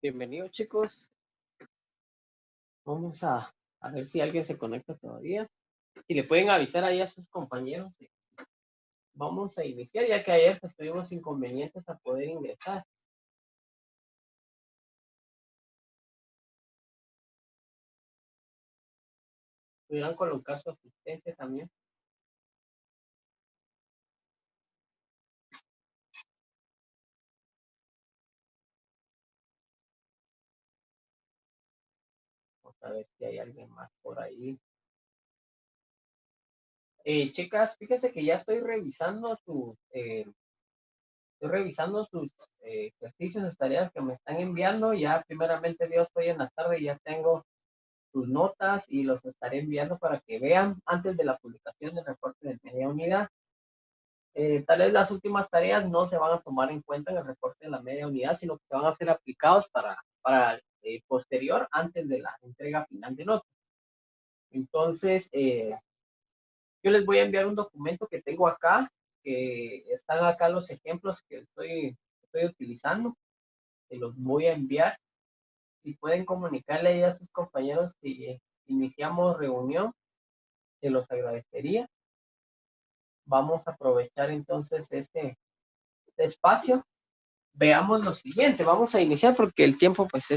Bienvenidos, chicos. Vamos a ver si alguien se conecta todavía. Si le pueden avisar ahí a sus compañeros. Vamos a iniciar, ya que ayer pues, tuvimos inconvenientes a poder ingresar. Pudieran colocar su asistencia también. Vamos a ver si hay alguien más por ahí. Chicas, fíjense que ya estoy revisando sus ejercicios, sus tareas que me están enviando. Ya primeramente Dios, hoy en la tarde ya tengo sus notas y los estaré enviando para que vean antes de la publicación del reporte de media unidad. Tal vez las últimas tareas no se van a tomar en cuenta en el reporte de la media unidad, sino que se van a ser aplicados para posterior, antes de la entrega final de notas. Entonces, yo les voy a enviar un documento que tengo acá, que están acá los ejemplos que estoy utilizando, se los voy a enviar. Si pueden comunicarle ahí a sus compañeros que iniciamos reunión, se los agradecería. Vamos a aprovechar entonces este espacio. Veamos lo siguiente, vamos a iniciar porque el tiempo pues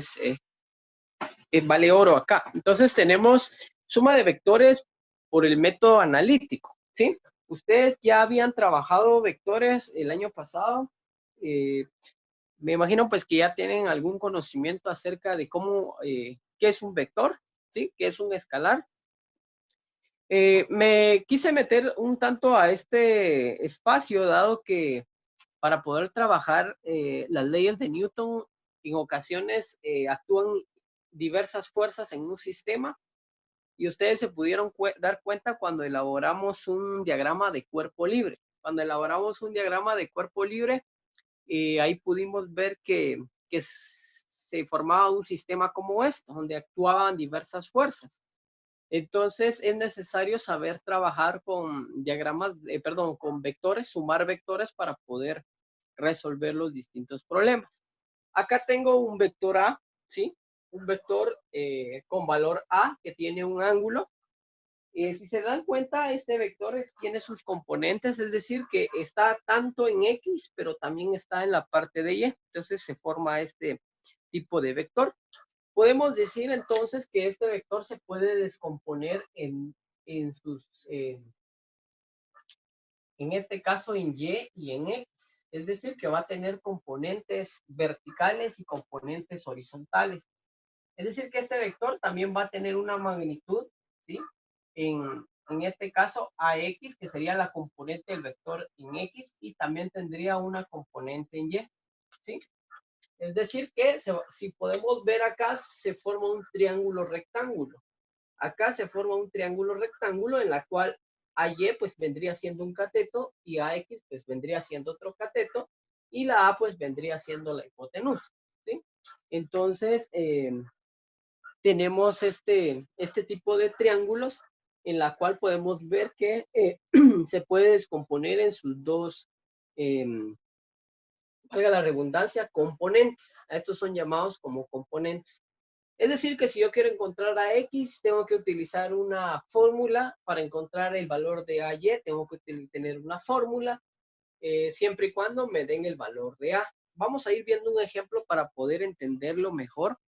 vale oro acá. Entonces tenemos suma de vectores por el método analítico, ¿sí? Ustedes ya habían trabajado vectores el año pasado. Me imagino pues que ya tienen algún conocimiento acerca de qué es un vector, ¿sí? ¿Qué es un escalar? Me quise meter un tanto a este espacio, dado que para poder trabajar las leyes de Newton, en ocasiones actúan diversas fuerzas en un sistema y ustedes se pudieron dar cuenta cuando elaboramos un diagrama de cuerpo libre. Cuando elaboramos un diagrama de cuerpo libre, ahí pudimos ver que se formaba un sistema como esto, donde actuaban diversas fuerzas. Entonces es necesario saber trabajar con con vectores, sumar vectores para poder resolver los distintos problemas. Acá tengo un vector A, ¿sí? Un vector con valor A que tiene un ángulo. Si se dan cuenta, este vector tiene sus componentes, es decir, que está tanto en X, pero también está en la parte de Y. Entonces se forma este tipo de vector. Podemos decir entonces que este vector se puede descomponer en este caso en Y y en X. Es decir, que va a tener componentes verticales y componentes horizontales. Es decir, que este vector también va a tener una magnitud, ¿sí? En este caso, AX, que sería la componente del vector en X, y también tendría una componente en Y, ¿sí? Es decir, que si podemos ver acá, se forma un triángulo rectángulo. Acá se forma un triángulo rectángulo en la cual AY pues vendría siendo un cateto y AX pues vendría siendo otro cateto y la A pues vendría siendo la hipotenusa, ¿sí? Entonces, tenemos este tipo de triángulos en la cual podemos ver que se puede descomponer en sus dos, valga la redundancia, componentes. Estos son llamados como componentes. Es decir, que si yo quiero encontrar a X, tengo que utilizar una fórmula para encontrar el valor de AY, tengo que tener una fórmula, siempre y cuando me den el valor de A. Vamos a ir viendo un ejemplo para poder entenderlo mejor.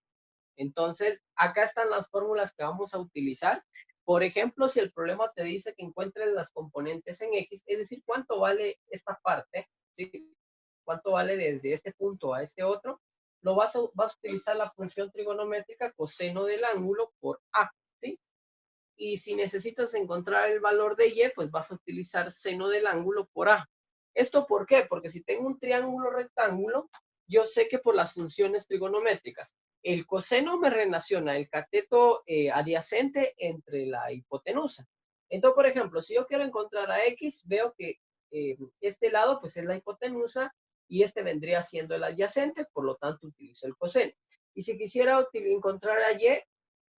Entonces, acá están las fórmulas que vamos a utilizar. Por ejemplo, si el problema te dice que encuentres las componentes en X, es decir, cuánto vale esta parte, ¿sí? Cuánto vale desde este punto a este otro, vas a utilizar la función trigonométrica coseno del ángulo por A, ¿sí? Y si necesitas encontrar el valor de Y, pues vas a utilizar seno del ángulo por A. ¿Esto por qué? Porque si tengo un triángulo rectángulo, yo sé que por las funciones trigonométricas, el coseno me relaciona el cateto adyacente entre la hipotenusa. Entonces, por ejemplo, si yo quiero encontrar a X, veo que este lado pues es la hipotenusa y este vendría siendo el adyacente, por lo tanto utilizo el coseno. Y si quisiera encontrar a Y,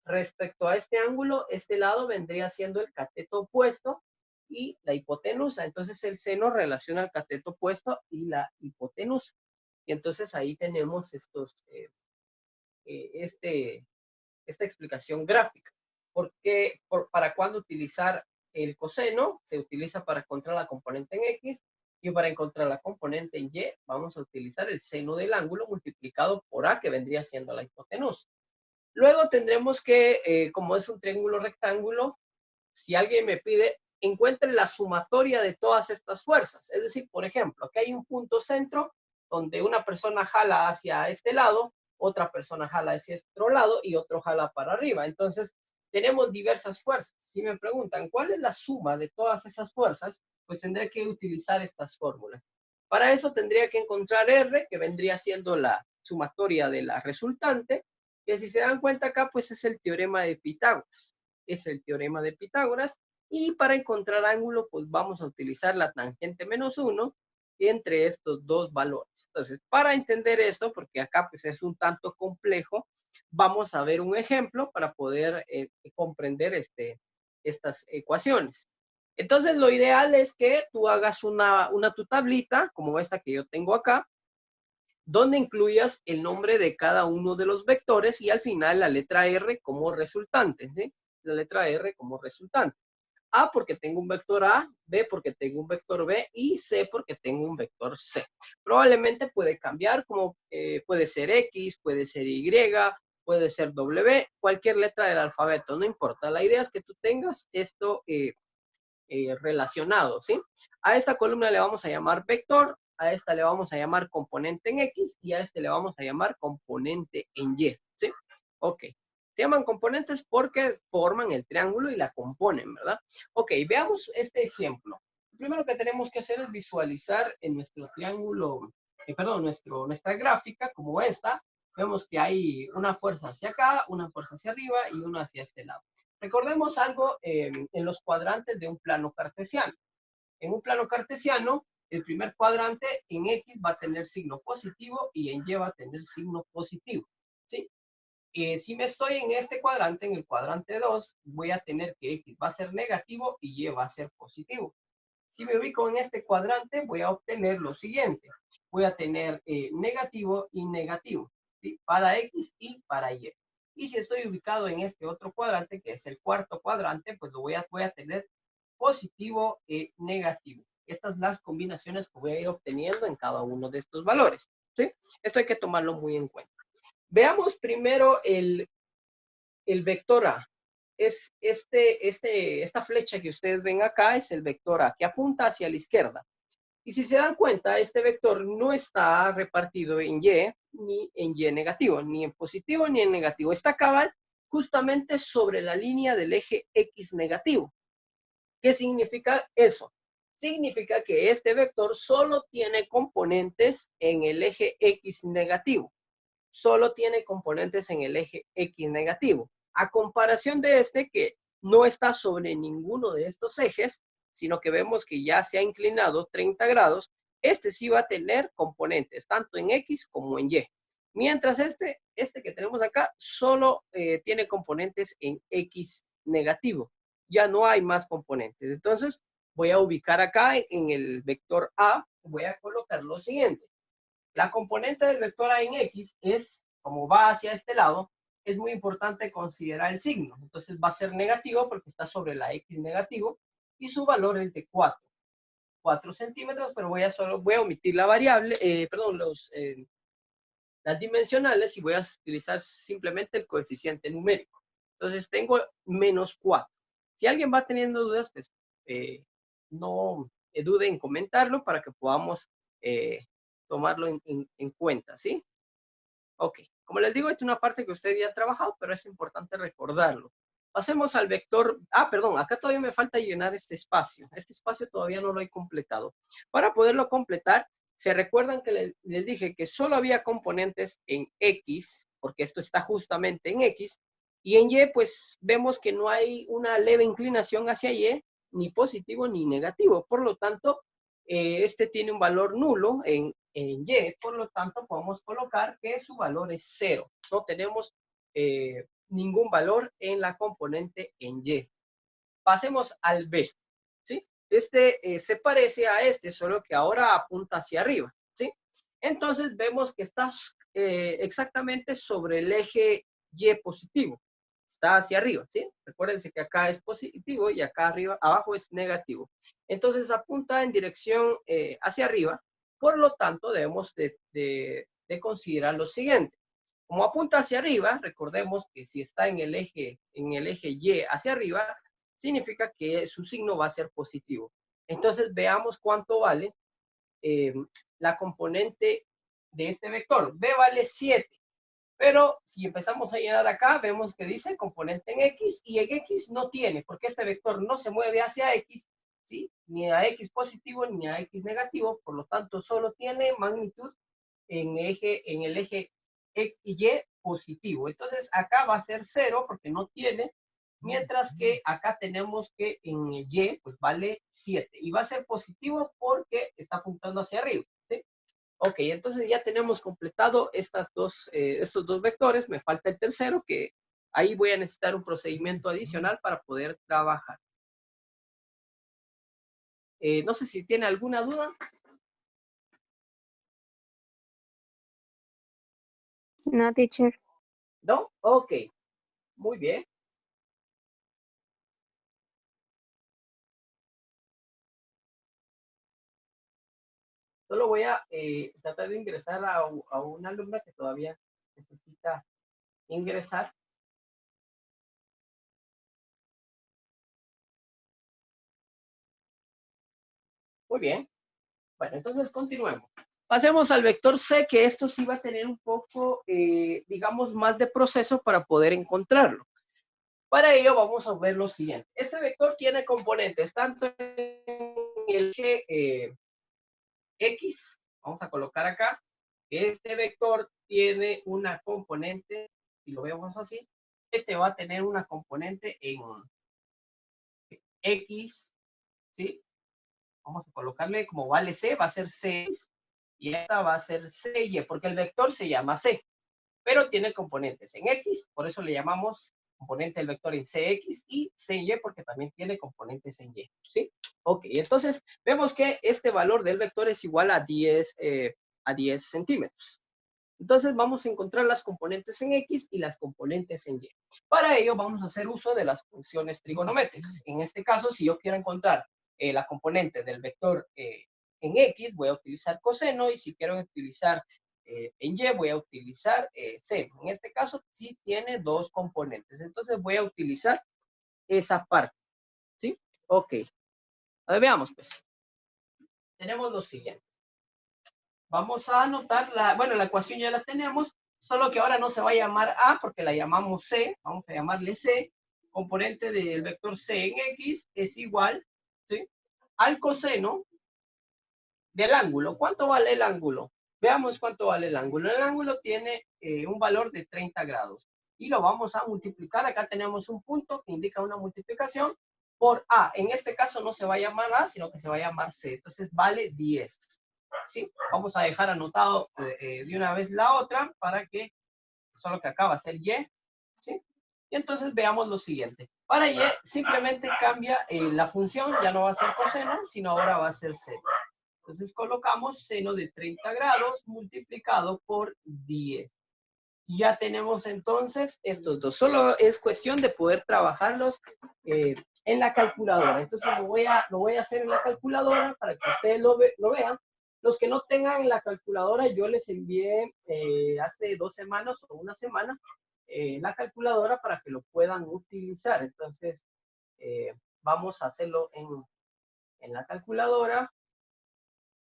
respecto a este ángulo, este lado vendría siendo el cateto opuesto y la hipotenusa. Entonces el seno relaciona el cateto opuesto y la hipotenusa. Y entonces ahí tenemos esta explicación gráfica. Porque para cuándo utilizar el coseno, se utiliza para encontrar la componente en X, y para encontrar la componente en Y, vamos a utilizar el seno del ángulo multiplicado por A, que vendría siendo la hipotenusa. Luego tendremos que, como es un triángulo rectángulo, si alguien me pide, encuentre la sumatoria de todas estas fuerzas. Es decir, por ejemplo, aquí hay un punto centro donde una persona jala hacia este lado, otra persona jala hacia este otro lado y otro jala para arriba. Entonces, tenemos diversas fuerzas. Si me preguntan cuál es la suma de todas esas fuerzas, pues tendré que utilizar estas fórmulas. Para eso tendría que encontrar R, que vendría siendo la sumatoria de la resultante, que si se dan cuenta acá, pues es el teorema de Pitágoras. Es el teorema de Pitágoras. Y para encontrar ángulo, pues vamos a utilizar la tangente menos 1 entre estos dos valores. Entonces, para entender esto, porque acá pues es un tanto complejo, vamos a ver un ejemplo para poder comprender estas ecuaciones. Entonces, lo ideal es que tú hagas tu tablita, como esta que yo tengo acá, donde incluyas el nombre de cada uno de los vectores y al final la letra R como resultante, ¿sí? La letra R como resultante. A porque tengo un vector A, B porque tengo un vector B y C porque tengo un vector C. Probablemente puede cambiar, como puede ser X, puede ser Y, puede ser W, cualquier letra del alfabeto, no importa. La idea es que tú tengas esto relacionado, ¿sí? A esta columna le vamos a llamar vector, a esta le vamos a llamar componente en X y a este le vamos a llamar componente en Y, ¿sí? Ok. Se llaman componentes porque forman el triángulo y la componen, ¿verdad? Ok, veamos este ejemplo. Lo primero que tenemos que hacer es visualizar en nuestro triángulo, nuestra gráfica como esta. Vemos que hay una fuerza hacia acá, una fuerza hacia arriba y una hacia este lado. Recordemos algo en los cuadrantes de un plano cartesiano. En un plano cartesiano, el primer cuadrante en X va a tener signo positivo y en Y va a tener signo positivo, ¿sí? Si me estoy en este cuadrante, en el cuadrante 2, voy a tener que X va a ser negativo y Y va a ser positivo. Si me ubico en este cuadrante, voy a obtener lo siguiente. Voy a tener negativo y negativo, ¿sí? Para X y para Y. Y si estoy ubicado en este otro cuadrante, que es el cuarto cuadrante, pues voy a tener positivo y negativo. Estas son las combinaciones que voy a ir obteniendo en cada uno de estos valores, ¿sí? Esto hay que tomarlo muy en cuenta. Veamos primero el vector A. Es esta flecha que ustedes ven acá es el vector A, que apunta hacia la izquierda. Y si se dan cuenta, este vector no está repartido en Y, ni en Y negativo, ni en positivo ni en negativo. Está cabal justamente sobre la línea del eje X negativo. ¿Qué significa eso? Significa que este vector solo tiene componentes en el eje X negativo. Solo tiene componentes en el eje X negativo. A comparación de este que no está sobre ninguno de estos ejes, sino que vemos que ya se ha inclinado 30 grados, este sí va a tener componentes, tanto en X como en Y. Mientras este que tenemos acá, solo tiene componentes en X negativo. Ya no hay más componentes. Entonces, voy a ubicar acá en el vector A, voy a colocar lo siguiente. La componente del vector A en X es, como va hacia este lado, es muy importante considerar el signo. Entonces va a ser negativo porque está sobre la X negativo y su valor es de 4 centímetros, pero voy a omitir la variable, las dimensionales y voy a utilizar simplemente el coeficiente numérico. Entonces tengo menos 4. Si alguien va teniendo dudas, pues no dude en comentarlo para que podamos tomarlo en cuenta, ¿sí? Ok, como les digo, esta es una parte que usted ya ha trabajado, pero es importante recordarlo. Pasemos al vector, perdón, acá todavía me falta llenar este espacio. Este espacio todavía no lo he completado. Para poderlo completar, se recuerdan que les dije que solo había componentes en X, porque esto está justamente en X, y en Y, pues vemos que no hay una leve inclinación hacia Y, ni positivo ni negativo. Por lo tanto, este tiene un valor nulo en Y, por lo tanto podemos colocar que su valor es 0. No tenemos ningún valor en la componente en Y. Pasemos al B, ¿sí? Este se parece a este, solo que ahora apunta hacia arriba, ¿sí? Entonces vemos que está exactamente sobre el eje Y positivo. Está hacia arriba, ¿sí? Recuérdense que acá es positivo y acá arriba, abajo es negativo. Entonces apunta en dirección hacia arriba. Por lo tanto, debemos de considerar lo siguiente. Como apunta hacia arriba, recordemos que si está en el eje Y hacia arriba, significa que su signo va a ser positivo. Entonces veamos cuánto vale la componente de este vector. B vale 7. Pero si empezamos a llenar acá, vemos que dice componente en X y en X no tiene, porque este vector no se mueve hacia X, ¿sí? Ni a X positivo ni a X negativo, por lo tanto solo tiene magnitud en el eje Y positivo. Entonces acá va a ser 0 porque no tiene, mientras que acá tenemos que en el Y pues vale 7 y va a ser positivo porque está apuntando hacia arriba, ¿sí? Ok, entonces ya tenemos completado estos dos vectores. Me falta el tercero, que ahí voy a necesitar un procedimiento adicional para poder trabajar. No sé si tiene alguna duda. No, teacher. ¿No? Ok, muy bien. Solo voy a tratar de ingresar a una alumna que todavía necesita ingresar. Muy bien. Bueno, entonces continuemos. Pasemos al vector C, que esto sí va a tener un poco, digamos, más de proceso para poder encontrarlo. Para ello vamos a ver lo siguiente. Este vector tiene componentes tanto en el eje X, vamos a colocar acá, este vector tiene una componente, y lo vemos así, este va a tener una componente en X, ¿sí? Vamos a colocarle como vale C, va a ser 6, y esta va a ser CY, porque el vector se llama C, pero tiene componentes en X, por eso le llamamos componente del vector en CX y CY porque también tiene componentes en Y, ¿sí? Ok, entonces vemos que este valor del vector es igual a 10 centímetros. Entonces vamos a encontrar las componentes en X y las componentes en Y. Para ello vamos a hacer uso de las funciones trigonométricas. En este caso, si yo quiero encontrar la componente del vector en X, voy a utilizar coseno, y si quiero utilizar en Y, voy a utilizar seno. En este caso, sí tiene dos componentes. Entonces voy a utilizar esa parte, ¿sí? Ok. A ver, veamos, pues. Tenemos lo siguiente. Vamos a anotar la ecuación ya la tenemos, solo que ahora no se va a llamar A porque la llamamos C, vamos a llamarle C, componente del vector C en X es igual, ¿sí? Al coseno del ángulo. ¿Cuánto vale el ángulo? Veamos cuánto vale el ángulo. El ángulo tiene un valor de 30 grados y lo vamos a multiplicar. Acá tenemos un punto que indica una multiplicación por A. En este caso no se va a llamar A, sino que se va a llamar C. Entonces vale 10. ¿Sí? Vamos a dejar anotado de una vez la otra para que solo que acá va a ser Y. ¿Sí? Y entonces veamos lo siguiente. Para Y simplemente cambia la función, ya no va a ser coseno, sino ahora va a ser seno. Entonces colocamos seno de 30 grados multiplicado por 10. Ya tenemos entonces estos dos. Solo es cuestión de poder trabajarlos en la calculadora. Entonces lo voy a hacer en la calculadora para que ustedes lo vean. Los que no tengan la calculadora, yo les envié hace 2 semanas o una semana la calculadora para que lo puedan utilizar. Entonces, vamos a hacerlo en la calculadora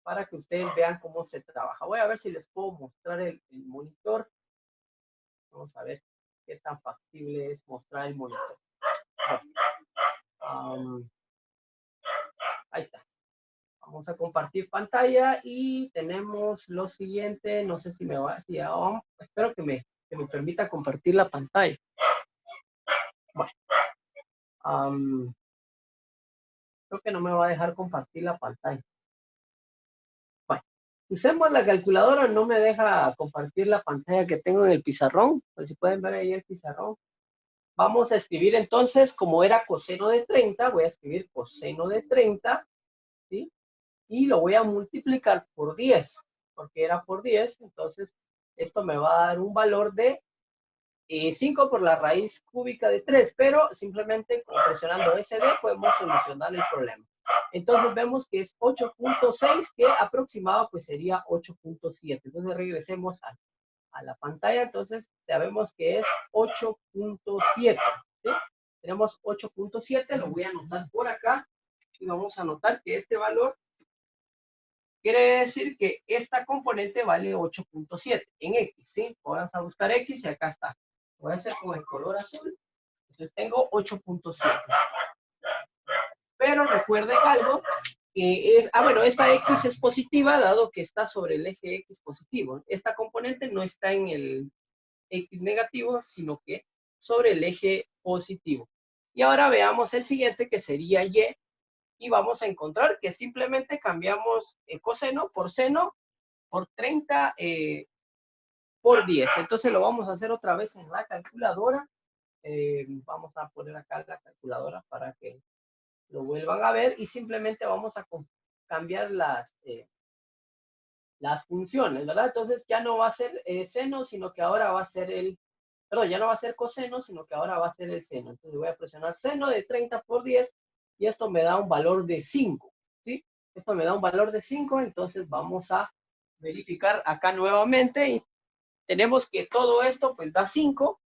para que ustedes vean cómo se trabaja. Voy a ver si les puedo mostrar el monitor. Vamos a ver qué tan factible es mostrar el monitor. Bueno, ahí está. Vamos a compartir pantalla y tenemos lo siguiente. No sé si me va, si espero que me permita compartir la pantalla. Bueno, creo que no me va a dejar compartir la pantalla. Bueno, usemos la calculadora, no me deja compartir la pantalla que tengo en el pizarrón. Pues si pueden ver ahí el pizarrón. Vamos a escribir entonces, como era coseno de 30, voy a escribir coseno de 30, ¿sí? Y lo voy a multiplicar por 10, porque era por 10, entonces Esto me va a dar un valor de 5 por la raíz cúbica de 3, pero simplemente presionando SD podemos solucionar el problema. Entonces vemos que es 8.6, que aproximado pues sería 8.7. Entonces regresemos a la pantalla, entonces ya vemos que es 8.7. ¿sí? Tenemos 8.7, lo voy a anotar por acá y vamos a anotar que este valor quiere decir que esta componente vale 8.7 en X, ¿sí? Vamos a buscar X y acá está. Voy a hacer con el color azul. Entonces tengo 8.7. Pero recuerden algo, que es, bueno, esta X es positiva dado que está sobre el eje X positivo. Esta componente no está en el X negativo, sino que sobre el eje positivo. Y ahora veamos el siguiente, que sería Y, y vamos a encontrar que simplemente cambiamos coseno por seno por 30 por 10. Entonces lo vamos a hacer otra vez en la calculadora. Vamos a poner acá la calculadora para que lo vuelvan a ver y simplemente vamos a cambiar las funciones, ¿verdad? Entonces ya no va a ser seno, sino que ahora va a ser perdón, ya no va a ser coseno, sino que ahora va a ser el seno. Entonces voy a presionar seno de 30 por 10 y esto me da un valor de 5, ¿sí? Esto me da un valor de 5, entonces vamos a verificar acá nuevamente y tenemos que todo esto pues da 5.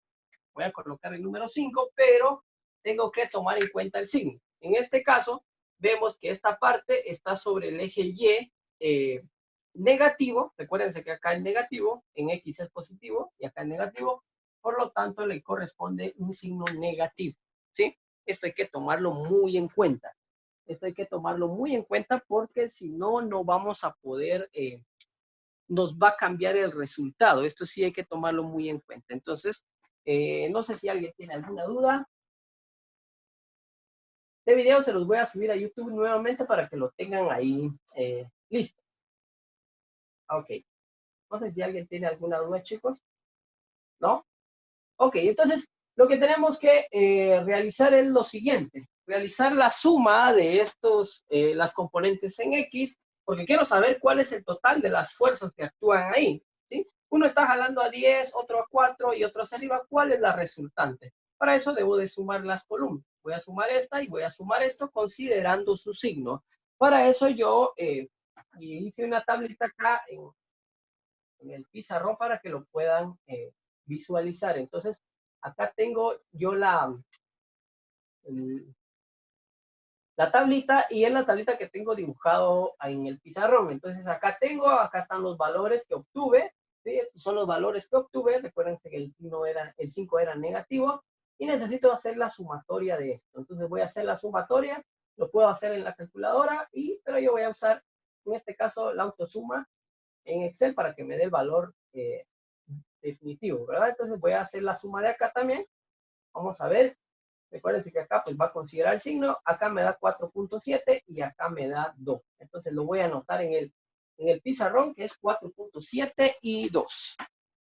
Voy a colocar el número 5, pero tengo que tomar en cuenta el signo. En este caso, vemos que esta parte está sobre el eje Y negativo. Recuérdense que acá es negativo, en X es positivo y acá es negativo. Por lo tanto, le corresponde un signo negativo. ¿Sí? Esto hay que tomarlo muy en cuenta. Esto hay que tomarlo muy en cuenta porque si no, no vamos a poder, nos va a cambiar el resultado. Esto sí hay que tomarlo muy en cuenta. Entonces, no sé si alguien tiene alguna duda. Este video se los voy a subir a YouTube nuevamente para que lo tengan ahí listo. Ok. No sé si alguien tiene alguna duda, chicos. ¿No? Ok, entonces lo que tenemos que realizar es lo siguiente. Realizar la suma de las componentes en X, porque quiero saber cuál es el total de las fuerzas que actúan ahí. ¿sí? Uno está jalando a 10, otro a 4 y otro hacia arriba. ¿Cuál es la resultante? Para eso debo de sumar las columnas. Voy a sumar esta y voy a sumar esto considerando su signo. Para eso yo hice una tablita acá en el pizarrón para que lo puedan visualizar. Entonces, acá tengo yo la tablita y es la tablita que tengo dibujado en el pizarrón. Entonces, acá están los valores que obtuve. ¿sí? Estos son los valores que obtuve. Recuerden que el 5 era negativo y necesito hacer la sumatoria de esto. Entonces, voy a hacer la sumatoria. Lo puedo hacer en la calculadora, pero yo voy a usar, en este caso, la autosuma en Excel para que me dé el valor definitivo, ¿verdad? Entonces voy a hacer la suma de acá también. Vamos a ver. Recuérdense que acá pues va a considerar el signo. Acá me da 4.7 y acá me da 2. Entonces lo voy a anotar en el pizarrón que es 4.7 y 2.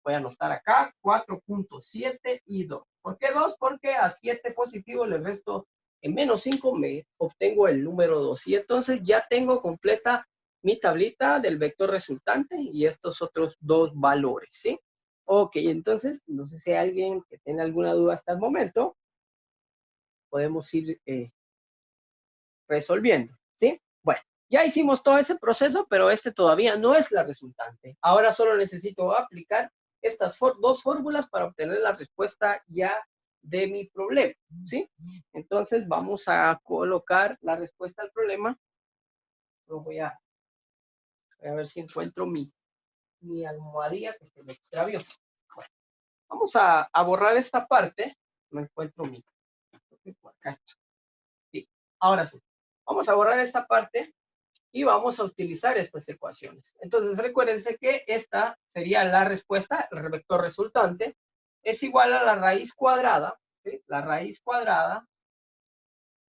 Voy a anotar acá 4.7 y 2. ¿Por qué 2? Porque a 7 positivo le resto en menos 5 me obtengo el número 2. Y entonces ya tengo completa mi tablita del vector resultante y estos otros dos valores, ¿sí? Ok, entonces, no sé si hay alguien que tenga alguna duda hasta el momento, podemos ir resolviendo, ¿sí? Bueno, ya hicimos todo ese proceso, pero este todavía no es la resultante. Ahora solo necesito aplicar estas dos fórmulas para obtener la respuesta ya de mi problema, ¿sí? Entonces vamos a colocar la respuesta al problema. Voy a ver si encuentro mi almohadilla que se me extravió. Bueno, vamos a borrar esta parte. No encuentro mi. Acá está. Sí, ahora sí. Vamos a borrar esta parte y vamos a utilizar estas ecuaciones. Entonces, recuérdense que esta sería la respuesta, el vector resultante, es igual a la raíz cuadrada, ¿sí? La raíz cuadrada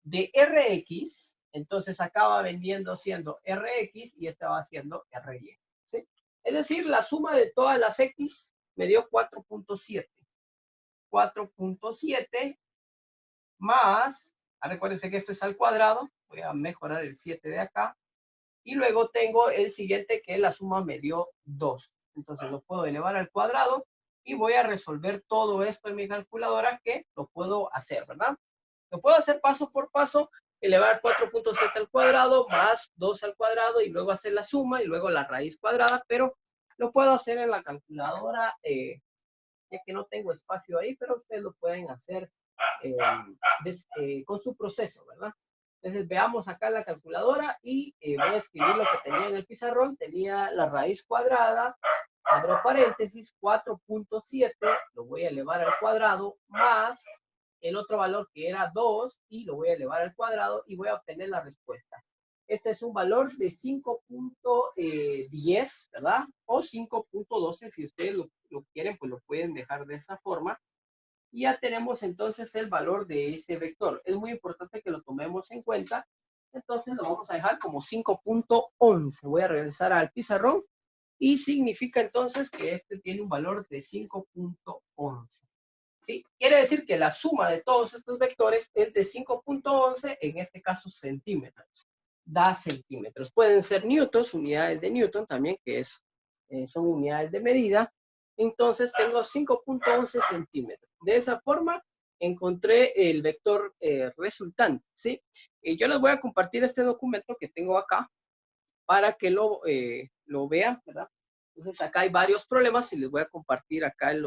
de Rx, entonces acaba vendiendo siendo Rx y esta va siendo Ry. ¿sí? Es decir, la suma de todas las X me dio 4.7. 4.7 más, recuérdense que esto es al cuadrado, voy a mejorar el 7 de acá, y luego tengo el siguiente que la suma me dio 2. Entonces lo puedo elevar al cuadrado y voy a resolver todo esto en mi calculadora, que lo puedo hacer, ¿verdad? Lo puedo hacer paso por paso, elevar 4.7 al cuadrado más 2 al cuadrado y luego hacer la suma y luego la raíz cuadrada, pero lo puedo hacer en la calculadora, ya que no tengo espacio ahí, pero ustedes lo pueden hacer con su proceso, ¿verdad? Entonces veamos acá la calculadora y voy a escribir lo que tenía en el pizarrón. Tenía la raíz cuadrada, abro paréntesis, 4.7, lo voy a elevar al cuadrado, más el otro valor que era 2 y lo voy a elevar al cuadrado y voy a obtener la respuesta. Este es un valor de 5.10, ¿verdad? O 5.12, si ustedes lo quieren, pues lo pueden dejar de esa forma. Y ya tenemos entonces el valor de ese vector. Es muy importante que lo tomemos en cuenta. Entonces lo vamos a dejar como 5.11. Voy a regresar al pizarrón y significa entonces que este tiene un valor de 5.11. ¿Sí? Quiere decir que la suma de todos estos vectores es de 5.11, en este caso centímetros. Da centímetros. Pueden ser newtons, unidades de Newton también, que son unidades de medida. Entonces tengo 5.11 centímetros. De esa forma encontré el vector resultante, ¿sí? Yo les voy a compartir este documento que tengo acá para que lo vean, ¿verdad? Entonces acá hay varios problemas y les voy a compartir acá en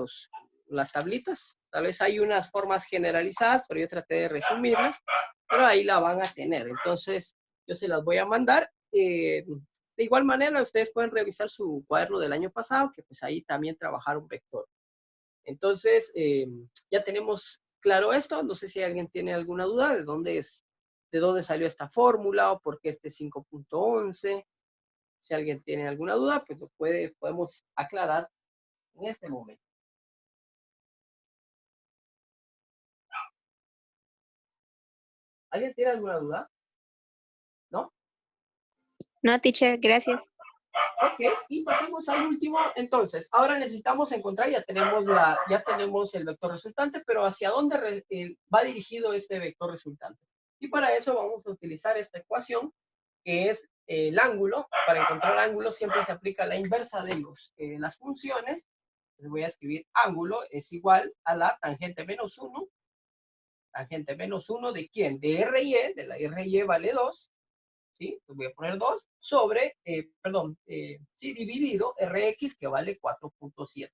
las tablitas. Tal vez hay unas formas generalizadas, pero yo traté de resumirlas, pero ahí la van a tener. Entonces yo se las voy a mandar. De igual manera, ustedes pueden revisar su cuaderno del año pasado, que pues ahí también trabajaron vector. Entonces, ya tenemos claro esto. No sé si alguien tiene alguna duda de dónde salió esta fórmula o por qué este 5.11. Si alguien tiene alguna duda, pues podemos aclarar en este momento. ¿Alguien tiene alguna duda? ¿No? No, teacher, gracias. Ok, y pasemos al último. Entonces, ahora necesitamos encontrar, ya tenemos el vector resultante, pero ¿hacia dónde va dirigido este vector resultante? Y para eso vamos a utilizar esta ecuación, que es el ángulo. Para encontrar ángulo siempre se aplica la inversa de las funciones. Les voy a escribir ángulo es igual a la tangente menos 1. Tangente menos 1 ¿de quién? De RY, de la RY vale 2. ¿Sí? Pues voy a poner 2 sobre, dividido RX, que vale 4.7.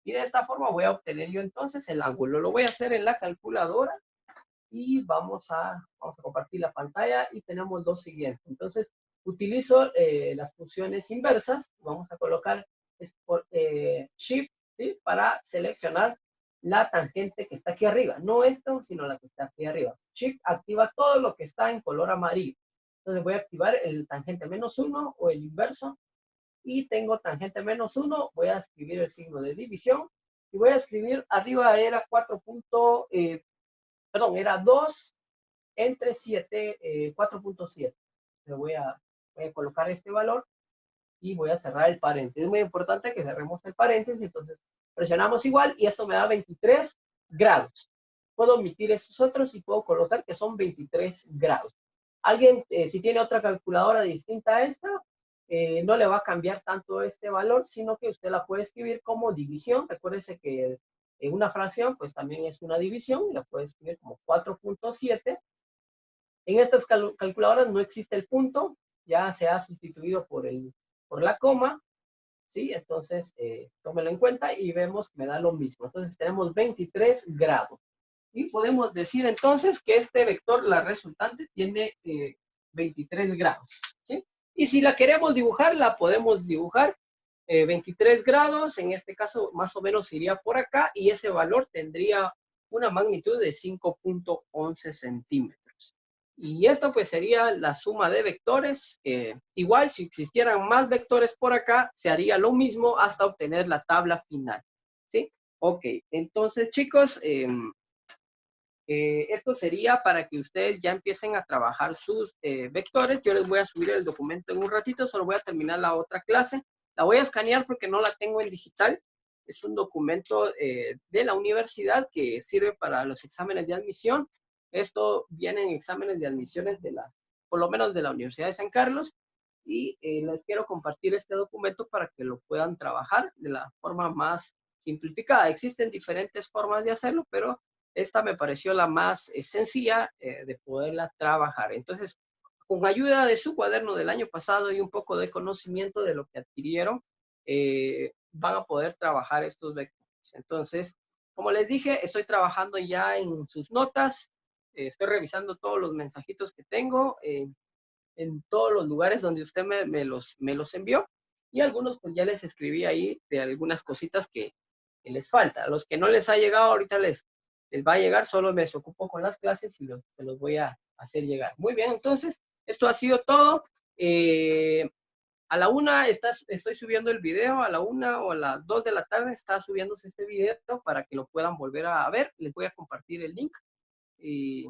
Y de esta forma voy a obtener yo entonces el ángulo. Lo voy a hacer en la calculadora y vamos a compartir la pantalla y tenemos los siguientes. Entonces, utilizo las funciones inversas. Vamos a colocar Shift, ¿sí? Para seleccionar la tangente que está aquí arriba. No esto, sino la que está aquí arriba. Shift activa todo lo que está en color amarillo. Entonces voy a activar el tangente menos 1 o el inverso. Y tengo tangente menos 1. Voy a escribir el signo de división. Y voy a escribir arriba era 2 entre 7, 4.7. Voy a colocar este valor y voy a cerrar el paréntesis. Es muy importante que cerremos el paréntesis. Entonces presionamos igual y esto me da 23 grados. Puedo omitir estos otros y puedo colocar que son 23 grados. Alguien, si tiene otra calculadora distinta a esta, no le va a cambiar tanto este valor, sino que usted la puede escribir como división. Recuérdese que en una fracción, pues también es una división y la puede escribir como 4.7. En estas calculadoras no existe el punto, ya se ha sustituido por la coma, ¿sí? Entonces, tómelo en cuenta y vemos que me da lo mismo. Entonces, tenemos 23 grados. Y podemos decir entonces que este vector, la resultante, tiene 23 grados, ¿sí? Y si la queremos dibujar, la podemos dibujar 23 grados. En este caso, más o menos iría por acá y ese valor tendría una magnitud de 5.11 centímetros. Y esto pues sería la suma de vectores. Igual, si existieran más vectores por acá, se haría lo mismo hasta obtener la tabla final, ¿sí? Ok, entonces chicos, esto sería para que ustedes ya empiecen a trabajar sus vectores. Yo les voy a subir el documento en un ratito, solo voy a terminar la otra clase. La voy a escanear porque no la tengo en digital. Es un documento de la universidad que sirve para los exámenes de admisión. Esto viene en exámenes de admisiones por lo menos de la Universidad de San Carlos. y les quiero compartir este documento para que lo puedan trabajar de la forma más simplificada. Existen diferentes formas de hacerlo, pero esta me pareció la más sencilla de poderla trabajar. Entonces, con ayuda de su cuaderno del año pasado y un poco de conocimiento de lo que adquirieron, van a poder trabajar estos vectores. Entonces, como les dije, estoy trabajando ya en sus notas, estoy revisando todos los mensajitos que tengo en todos los lugares donde usted me los envió, y algunos pues ya les escribí ahí de algunas cositas que les falta. A los que no les ha llegado ahorita les va a llegar, solo me desocupo con las clases y se los voy a hacer llegar. Muy bien, entonces, esto ha sido todo. A la 1 estoy subiendo el video, a la 1 o a las 2 de la tarde está subiéndose este video para que lo puedan volver a ver. Les voy a compartir el link y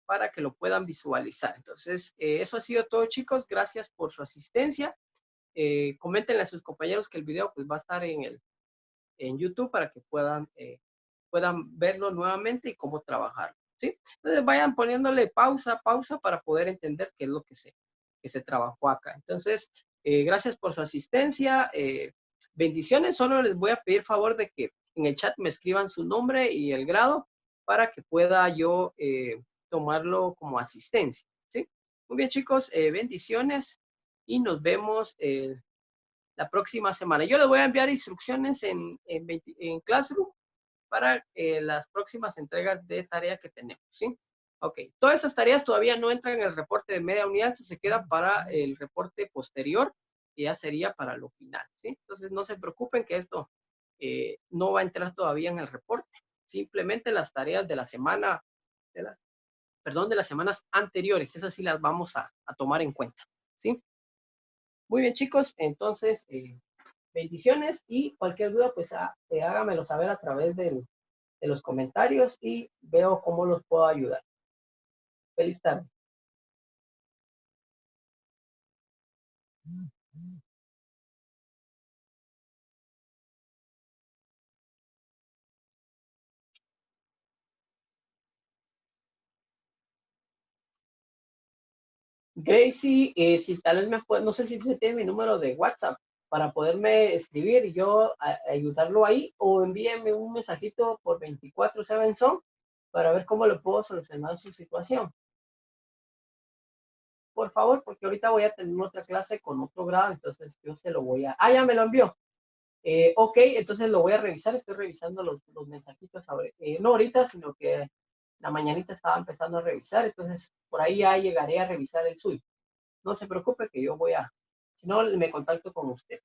para que lo puedan visualizar. Entonces, eso ha sido todo, chicos. Gracias por su asistencia. Coméntenle a sus compañeros que el video pues, va a estar en YouTube para que puedan verlo nuevamente y cómo trabajar. ¿Sí? Entonces, vayan poniéndole pausa para poder entender qué es lo que se trabajó acá. Entonces, gracias por su asistencia. Bendiciones. Solo les voy a pedir favor de que en el chat me escriban su nombre y el grado para que pueda yo tomarlo como asistencia. ¿Sí? Muy bien, chicos. Bendiciones y nos vemos la próxima semana. Yo les voy a enviar instrucciones en Classroom para las próximas entregas de tarea que tenemos, ¿sí? Ok, todas esas tareas todavía no entran en el reporte de media unidad, esto se queda para el reporte posterior, que ya sería para lo final, ¿sí? Entonces, no se preocupen que esto no va a entrar todavía en el reporte, simplemente las tareas de la semana, de las semanas anteriores, esas sí las vamos a tomar en cuenta, ¿sí? Muy bien, chicos, entonces, bendiciones y cualquier duda, pues hágamelo saber a través de los comentarios y veo cómo los puedo ayudar. Feliz tarde. Gracie, si tal vez me puede, no sé si se tiene mi número de WhatsApp para poderme escribir y yo ayudarlo ahí, o envíenme un mensajito por 24/7 Zone para ver cómo le puedo solucionar su situación. Por favor, porque ahorita voy a tener otra clase con otro grado, entonces yo se lo voy a... Ah, ya me lo envió. Ok, entonces lo voy a revisar, estoy revisando los mensajitos, no ahorita, sino que la mañanita estaba empezando a revisar, entonces por ahí ya llegaré a revisar el suyo. No se preocupe que yo si no, me contacto con usted.